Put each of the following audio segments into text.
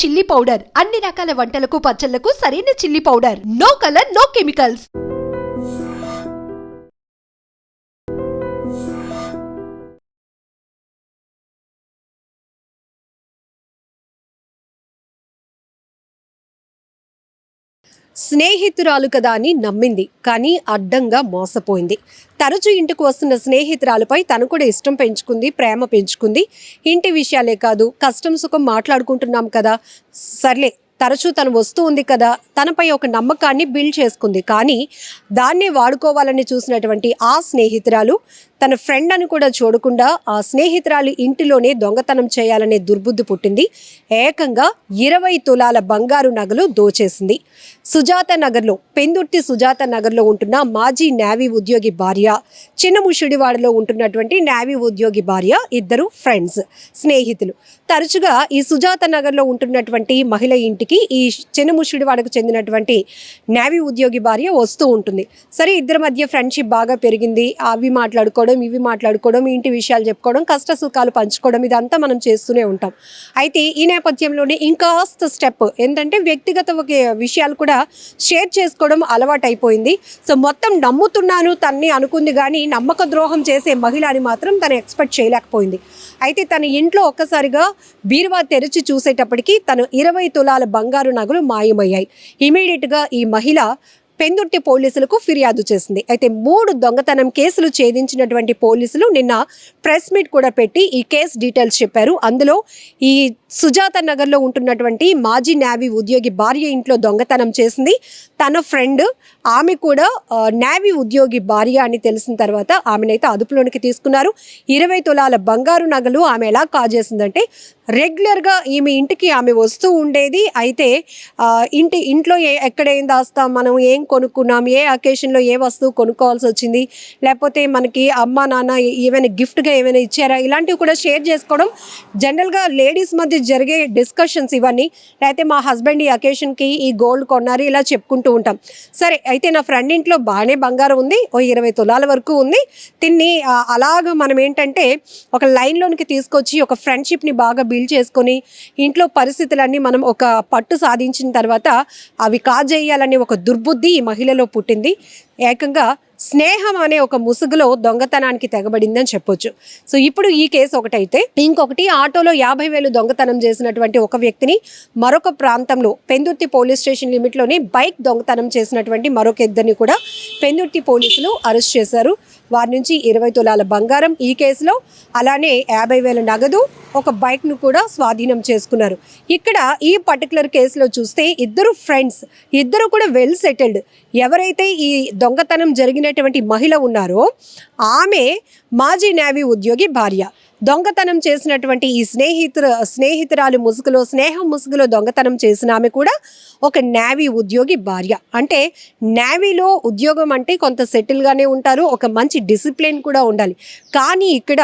Chilli powder అన్ని రకాల వంటలకు పచ్చళ్లకు సరైన chilli powder. No colour, no chemicals. స్నేహితురాలు కదా అని నమ్మింది, కానీ అడ్డంగా మోసపోయింది. తరచూ ఇంటికి వస్తున్న స్నేహితురాలపై తను కూడా ఇష్టం పెంచుకుంది, ప్రేమ పెంచుకుంది. ఇంటి విషయాలే కాదు, కష్టం సుఖం మాట్లాడుకుంటున్నాం కదా, సర్లే తరచూ తను వస్తూ ఉంది కదా, తనపై ఒక నమ్మకాన్ని బిల్డ్ చేసుకుంది. కానీ దాన్ని వాడుకోవాలని చూసినటువంటి ఆ స్నేహితురాలు తన ఫ్రెండ్ అని కూడా చూడకుండా ఆ స్నేహితురాలు ఇంటిలోనే దొంగతనం చేయాలనే దుర్బుద్ధి పుట్టింది. ఏకంగా 20 తులాల బంగారు నగలు దోచేసింది. సుజాత నగర్లో, పెందుర్తి సుజాత నగర్లో ఉంటున్న మాజీ నేవీ ఉద్యోగి భార్య, చిన్నముషిడివాడలో ఉంటున్నటువంటి నేవీ ఉద్యోగి భార్య, ఇద్దరు ఫ్రెండ్స్, స్నేహితులు. తరచుగా ఈ సుజాత నగర్లో ఉంటున్నటువంటి మహిళ ఇంటికి ఈ చిన్నముషిడివాడకు చెందినటువంటి నేవీ ఉద్యోగి భార్య వస్తూ ఉంటుంది. సరే, ఇద్దరి మధ్య ఫ్రెండ్షిప్ బాగా పెరిగింది. అవి మాట్లాడుకోవడం, ఇవి మాట్లాడుకోవడం, ఇంటి విషయాలు చెప్పుకోవడం, కష్ట సుఖాలు పంచుకోవడం, ఇదంతా మనం చేస్తూనే ఉంటాం. అయితే ఈ నేపథ్యంలోనే ఇంకాస్త స్టెప్ ఏంటంటే వ్యక్తిగత విషయాలు కూడా షేర్ చేసుకోవడం అలవాటు అయిపోయింది. సో మొత్తం నమ్ముతున్నాను తన్ని అనుకుంది, కానీ నమ్మక ద్రోహం చేసే మహిళ అని మాత్రం తను ఎక్స్పెక్ట్ చేయలేకపోయింది. అయితే తన ఇంట్లో ఒక్కసారిగా బీరువా తెరిచి చూసేటప్పటికి తను 20 తులాల బంగారు నగలు మాయమయ్యాయి. ఇమీడియట్గా ఈ మహిళ పెందుర్తి పోలీసులకు ఫిర్యాదు చేసింది. అయితే 3 దొంగతనం కేసులు ఛేదించినటువంటి పోలీసులు నిన్న ప్రెస్ మీట్ కూడా పెట్టి ఈ కేసు డీటెయిల్స్ చెప్పారు. అందులో ఈ సుజాత నగర్లో ఉంటున్నటువంటి మాజీ నేవీ ఉద్యోగి భార్య ఇంట్లో దొంగతనం చేసింది తన ఫ్రెండ్. ఆమె కూడా నేవీ ఉద్యోగి భార్య అని తెలిసిన తర్వాత ఆమెనైతే అదుపులోనికి తీసుకున్నారు. 20 తులాల బంగారు నగలు ఆమె ఎలా కాజేసిందంటే, రెగ్యులర్గా ఈమె ఇంటికి ఆమె వస్తూ ఉండేది. అయితే ఇంట్లో ఎక్కడ ఏం దాస్తాం, మనం ఏం కొనుక్కున్నాం, ఏ అకేషన్లో ఏ వస్తువు కొనుక్కోవాల్సి వచ్చింది, లేకపోతే మనకి అమ్మ నాన్న ఏమైనా గిఫ్ట్గా ఏమైనా ఇచ్చారా, ఇలాంటివి కూడా షేర్ చేసుకోవడం జనరల్గా లేడీస్ మధ్య జరిగే డిస్కషన్స్ ఇవన్నీ. లేకపోతే మా హస్బెండ్ ఈ అకేషన్కి ఈ గోల్డ్ కొన్నారు, ఇలా చెప్పుకుంటూ ఉంటాం. సరే, అయితే నా ఫ్రెండ్ ఇంట్లో బాగానే బంగారం ఉంది, ఓ 20 తులాల వరకు ఉంది. తిన్ని అలాగ మనం ఏంటంటే ఒక లైన్లోనికి తీసుకొచ్చి ఒక ఫ్రెండ్షిప్ని బాగా బిల్డ్ చేసుకొని ఇంట్లో పరిస్థితులన్నీ మనం ఒక పట్టు సాధించిన తర్వాత అవి కాజేయాలనే ఒక దుర్బుద్ధి ఈ మహిళలో పుట్టింది. ఏకంగా స్నేహం అనే ఒక ముసుగులో దొంగతనానికి తెగబడిందని చెప్పొచ్చు. సో ఇప్పుడు ఈ కేసు ఒకటైతే, ఇంకొకటి ఆటోలో 50,000 దొంగతనం చేసినటువంటి ఒక వ్యక్తిని మరొక ప్రాంతంలో పెందుర్తి పోలీస్ స్టేషన్ లిమిట్లోని బైక్ దొంగతనం చేసినటువంటి మరొక ఇద్దరిని కూడా పెందుర్తి పోలీసులు అరెస్ట్ చేశారు. వారి నుంచి 20 తులాల బంగారం ఈ కేసులో, అలానే 50,000 నగదు, ఒక బైక్ను కూడా స్వాధీనం చేసుకున్నారు. ఇక్కడ ఈ పర్టికులర్ కేసులో చూస్తే ఇద్దరు ఫ్రెండ్స్, ఇద్దరు కూడా వెల్ సెటిల్డ్. ఎవరైతే ఈ దొంగతనం జరిగినటువంటి మహిళ ఉన్నారో ఆమె మాజీ నేవీ ఉద్యోగి భార్య. దొంగతనం చేసినటువంటి ఈ స్నేహితురాలు ముసుగులో, స్నేహం ముసుగులో దొంగతనం చేసిన ఆమె కూడా ఒక నేవీ ఉద్యోగి భార్య. అంటే నేవీలో ఉద్యోగం అంటే కొంత సెటిల్గానే ఉంటారు, ఒక మంచి డిసిప్లిన్ కూడా ఉండాలి. కానీ ఇక్కడ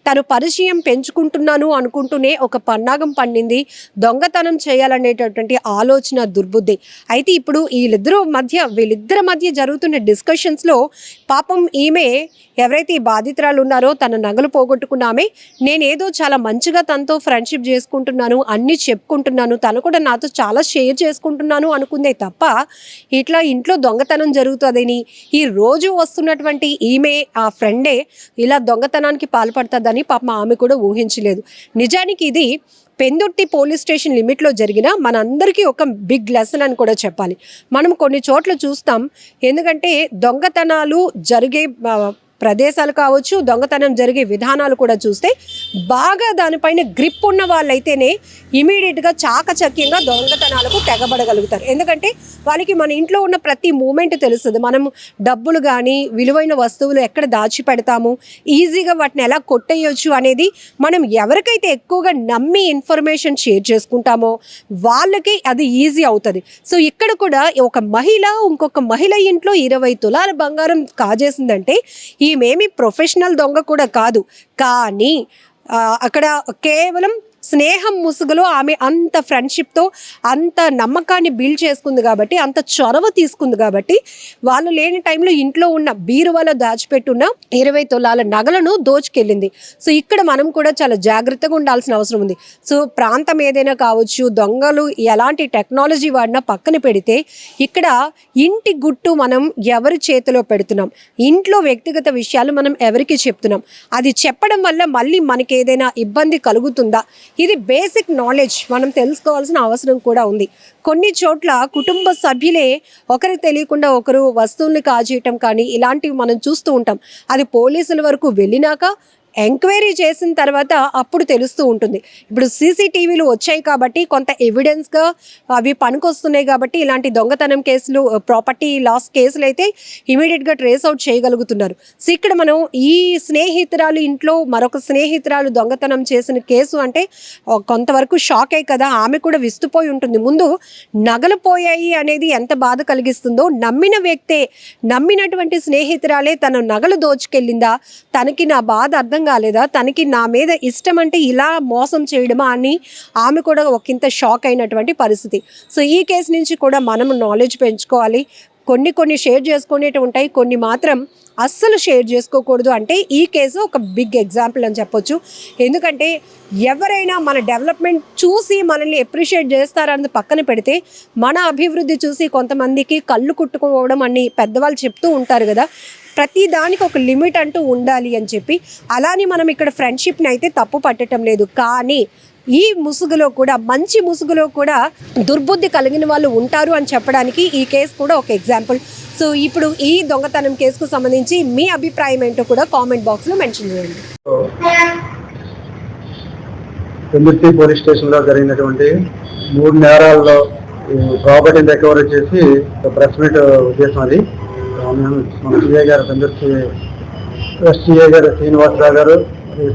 తను పరిచయం పెంచుకుంటున్నాను అనుకుంటూనే ఒక పన్నాగం పండింది, దొంగతనం చేయాలనేటటువంటి ఆలోచన, దుర్బుద్ధి. అయితే ఇప్పుడు వీళ్ళిద్దరి మధ్య జరుగుతున్న డిస్కషన్స్లో పాపం ఈమె ఎవరైతే ఈ బాధితురాలు ఉన్నారో, తన నగలు పోగొట్టుకున్నామే, నేనేదో చాలా మంచిగా తనతో ఫ్రెండ్షిప్ చేసుకుంటున్నాను, అన్నీ చెప్పుకుంటున్నాను, తను కూడా నాతో చాలా షేర్ చేసుకుంటున్నాను అనుకుందే తప్ప ఇట్లా ఇంట్లో దొంగతనం జరుగుతుందని, ఈ రోజు వస్తున్నటువంటి ఈమె ఆ ఫ్రెండే ఇలా దొంగతనానికి పాల్పడుతుందని పాపం ఆమె కూడా ఊహించలేదు. నిజానికి ఇది పెందుర్తి పోలీస్ స్టేషన్ లిమిట్లో జరిగిన మనందరికీ ఒక బిగ్ లెసన్ అని కూడా చెప్పాలి. మనం కొన్ని చోట్ల చూస్తాం, ఎందుకంటే దొంగతనాలు జరిగే ప్రదేశాలు కావచ్చు, దొంగతనం జరిగే విధానాలు కూడా చూస్తే బాగా దానిపైన గ్రిప్ ఉన్న వాళ్ళైతేనే ఇమీడియట్గా చాకచక్యంగా దొంగతనాలకు తెగబడగలుగుతారు. ఎందుకంటే వాళ్ళకి మన ఇంట్లో ఉన్న ప్రతి మూమెంట్ తెలుస్తుంది. మనం డబ్బులు కానీ విలువైన వస్తువులు ఎక్కడ దాచిపెడతాము, ఈజీగా వాటిని ఎలా కొట్టేయచ్చు అనేది మనం ఎవరికైతే ఎక్కువగా నమ్మి ఇన్ఫర్మేషన్ షేర్ చేసుకుంటామో వాళ్ళకి అది ఈజీ అవుతుంది. సో ఇక్కడ కూడా ఒక మహిళ ఇంకొక మహిళ ఇంట్లో 20 తులాల బంగారం కాజేసిందంటే ఈమెమి ప్రొఫెషనల్ దొంగ కూడా కాదు, కానీ అక్కడ కేవలం స్నేహం ముసుగులో ఆమె అంత ఫ్రెండ్షిప్తో అంత నమ్మకాన్ని బిల్డ్ చేసుకుంది కాబట్టి, అంత చొరవ తీసుకుంది కాబట్టి, వాళ్ళు లేని టైంలో ఇంట్లో ఉన్న బీరువాలో దాచిపెట్టున్న 20 తులాల నగలను దోచుకెళ్ళింది. సో ఇక్కడ మనం కూడా చాలా జాగ్రత్తగా ఉండాల్సిన అవసరం ఉంది. సో ప్రాంతం ఏదైనా కావచ్చు, దొంగలు ఎలాంటి టెక్నాలజీ వాడినా పక్కన పెడితే, ఇక్కడ ఇంటి గుట్టు మనం ఎవరి చేతిలో పెడుతున్నాం, ఇంట్లో వ్యక్తిగత విషయాలు మనం ఎవరికి చెప్తున్నాం, అది చెప్పడం వల్ల మళ్ళీ మనకి ఏదైనా ఇబ్బంది కలుగుతుందా, ఇది బేసిక్ నాలెడ్జ్ మనం తెలుసుకోవాల్సిన అవసరం కూడా ఉంది. కొన్ని చోట్ల కుటుంబ సభ్యులే ఒకరికి తెలియకుండా ఒకరు వస్తువుల్ని కాజేయటం కానీ ఇలాంటివి మనం చూస్తూ ఉంటాం. అది పోలీసుల వరకు వెళ్ళినాక ఎంక్వైరీ చేసిన తర్వాత అప్పుడు తెలుస్తూ ఉంటుంది. ఇప్పుడు సీసీటీవీలు వచ్చాయి కాబట్టి కొంత ఎవిడెన్స్గా అవి పనికొస్తున్నాయి కాబట్టి ఇలాంటి దొంగతనం కేసులు, ప్రాపర్టీ లాస్ కేసులు అయితే ఇమీడియట్గా ట్రేస్ అవుట్ చేయగలుగుతున్నారు. సో ఇక్కడ మనం ఈ స్నేహితురాలు ఇంట్లో మరొక స్నేహితురాలు దొంగతనం చేసిన కేసు అంటే కొంతవరకు షాక్ అయ్యి కదా, ఆమె కూడా విస్తుపోయి ఉంటుంది. ముందు నగలు పోయాయి అనేది ఎంత బాధ కలిగిస్తుందో, నమ్మిన వ్యక్తే, నమ్మినటువంటి స్నేహితురాలే తన నగలు దోచుకెళ్ళిందా, తనకి నా బాధ అర్థం కాలేదా, తనకి నా మీద ఇష్టం అంటే ఇలా మోసం చేయడమా అని ఆమె కూడా ఒకంత షాక్ అయినటువంటి పరిస్థితి. సో ఈ కేసు నుంచి కూడా మనం నాలెడ్జ్ పెంచుకోవాలి. కొన్ని షేర్ చేసుకునేవి ఉంటాయి, కొన్ని మాత్రం అస్సలు షేర్ చేసుకోకూడదు. అంటే ఈ కేసు ఒక బిగ్ ఎగ్జాంపుల్ అని చెప్పొచ్చు. ఎందుకంటే ఎవరైనా మన డెవలప్మెంట్ చూసి మనల్ని అప్రిషియేట్ చేస్తారన్నది పక్కన పెడితే, మన అభివృద్ధి చూసి కొంతమందికి కళ్ళు కుట్టుకోవడం అని పెద్దవాళ్ళు చెప్తూ ఉంటారు కదా, ప్రతి దానికి ఒక లిమిట్ అంటూ ఉండాలి అని చెప్పి. అలానే మనం ఇక్కడ ఫ్రెండ్షిప్ని అయితే తప్పు పట్టడం లేదు, కానీ ఈ ముసుగులో కూడా, మంచి ముసుగులో కూడా దుర్బుద్ధి కలిగిన వాళ్ళు ఉంటారు అని చెప్పడానికి ఈ కేసు కూడా ఒక ఎగ్జాంపుల్. సో ఇప్పుడు ఈ దొంగతనం కేసుకు సంబంధించి మీ అభిప్రాయం ఏంటో కూడా కామెంట్ బాక్స్లో మెన్షన్ చేయండి. పెందుర్తి పోలీస్ స్టేషన్లో జరిగినటువంటి 3 నేరాల్లో ప్రాపర్టీని రికవరీ చేసి ప్రెస్ మీట్ ఉద్దేశం అది. మన సిఐ గారు, పెందుర్తి ఎస్టీఏ గారు శ్రీనివాసరావు గారు,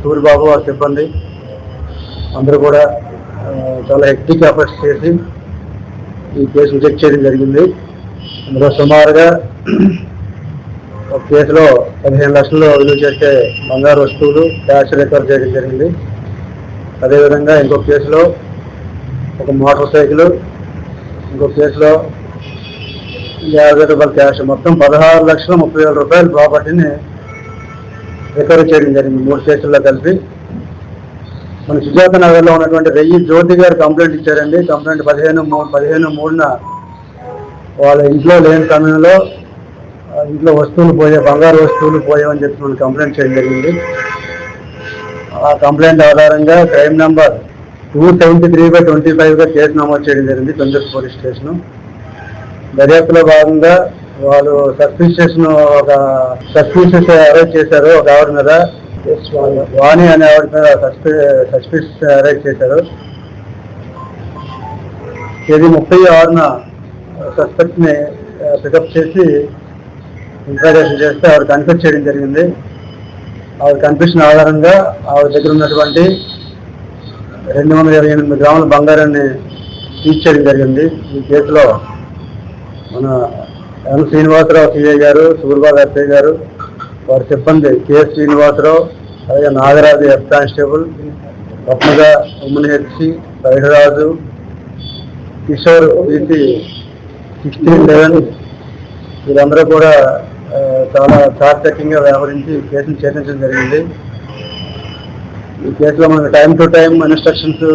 సూరిబాబు వారి సిబ్బంది అందరూ కూడా చాలా హెక్టిక్ ఎఫర్ట్స్ చేసి ఈ కేసు రిజెక్ట్ చేయడం జరిగింది. అందులో సుమారుగా ఒక కేసులో 15 లక్షలు విలువ చేసే బంగారు వస్తువులు క్యాష్ రికవర్ చేయడం జరిగింది. అదేవిధంగా ఇంకొక కేసులో ఒక మోటార్ సైకిల్, ఇంకొక కేసులో 50 రూపాయల క్యాష్, మొత్తం 16,30,000 రూపాయల ప్రాపర్టీని రికవరీ చేయడం జరిగింది 3 కేసుల్లో కలిపి. మన సుజాత నగర్లో ఉన్నటువంటి రెయ్యి జ్యోతి గారు కంప్లైంట్ ఇచ్చారండి. కంప్లైంట్ 15/3 వాళ్ళ ఇంట్లో లేని సమయంలో ఇంట్లో వస్తువులు పోయాయి, బంగారు వస్తువులు పోయాయని చెప్పి మనం కంప్లైంట్ చేయడం జరిగింది. ఆ కంప్లైంట్ ఆధారంగా క్రైమ్ నెంబర్ 273/25గా కేసు నమోదు చేయడం జరిగింది పెందుర్తి పోలీస్ స్టేషన్. దర్యాప్తులో భాగంగా వాళ్ళు ఒక సస్పిషియస్ అరెస్ట్ చేశారు. ఒక ఆవిడ మీద, వాణి అనే ఆవిడ మీద సస్పిషియస్ అరెస్ట్ చేశారు. తేదీ 36న సస్పెక్ట్ని పికప్ చేసి ఇంట్రాగేషన్ చేస్తే ఆవిడ కన్ఫెస్ చేయడం జరిగింది. ఆవిడ కన్ఫెషన్ ఆధారంగా ఆవిడ దగ్గర ఉన్నటువంటి 228 గ్రాముల బంగారాన్ని సీజ్ చేయడం జరిగింది. ఈ కేసులో మన ఎం శ్రీనివాసరావు సిఐ గారు, సూర్బాబు ఎస్ఐ గారు, వారి సిబ్బంది కె శ్రీనివాసరావు, అలాగే నాగరాజు ఎఫ్ కానిస్టేబుల్, పద్మజ ఉమ్మని హెచ్సి, పైడరాజు, కిషోర్ బీసీ 1611 వీరందరూ కూడా చాలా చాకచక్యంగా వ్యవహరించి కేసును ఛేదించడం జరిగింది. ఈ కేసులో మనకు time to time instructions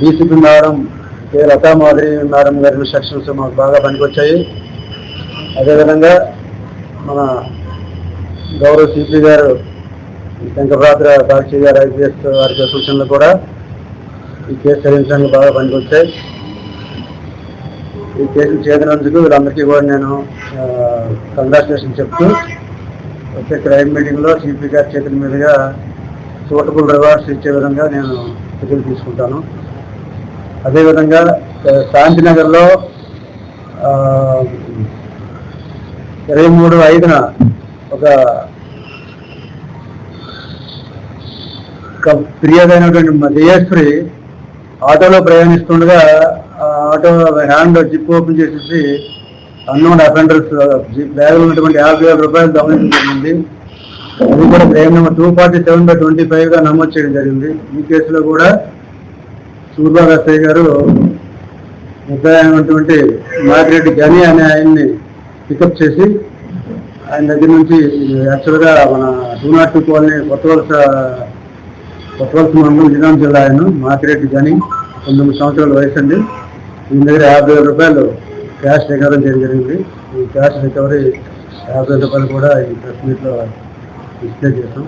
DCP madam K Latha Madhuri madam గారి ఇన్స్ట్రక్షన్స్ మాకు బాగా పనికొచ్చాయి. అదేవిధంగా మన గౌరవ సిపి గారు శంకరరాత్ర సాక్షి గారు ఐపీఎస్ వారి సూచనలు కూడా ఈ కేసు ఛేదించడానికి బాగా పనికొచ్చాయి. ఈ కేసులు చేసినందుకు వీళ్ళందరికీ కూడా నేను కంగ్రాచులేషన్ చెప్తూ వచ్చే క్రైమ్ మీటింగ్లో సిపి గారి చేతుల మీదుగా సూటబుల్ రివార్డ్స్ ఇచ్చే విధంగా నేను చర్యలు తీసుకుంటాను. అదేవిధంగా శాంతినగర్లో 23/5న ఒక ఫిర్యాదైనటువంటి జయశ్రీ ఆటోలో ప్రయాణిస్తుండగా ఆటో హ్యాండ్ జిప్ ఓపెన్ చేసేసి అన్నోన్ అఫెండర్స్ బ్యాగ్లో ఉన్నటువంటి 50,000 రూపాయలు దొంగలించడం జరిగింది. అది కూడా క్రైమ్ నెంబర్ 247/25 నమోదు చేయడం జరిగింది. ఈ కేసులో కూడా సూర్బాబు ఎస్ఐ గారు ముద్దాయినటువంటి నాగిరెడ్డి గని అనే ఆయన్ని పికప్ చేసి ఆయన దగ్గర నుంచి యాక్చువల్గా మన 202 కాలనీ కొత్తవలస మండలం నిజాం జిల్లా ఆయన మాకిరెడ్డి గని 19 సంవత్సరాల వయసు అండి. ఈయన దగ్గర 50,000 రూపాయలు క్యాష్ రికవరీ చేయడం జరిగింది. ఈ క్యాష్ రికవరీ 50,000 రూపాయలు కూడా ఈ ప్రెస్ మీట్లో డిస్ప్లే చేస్తాం.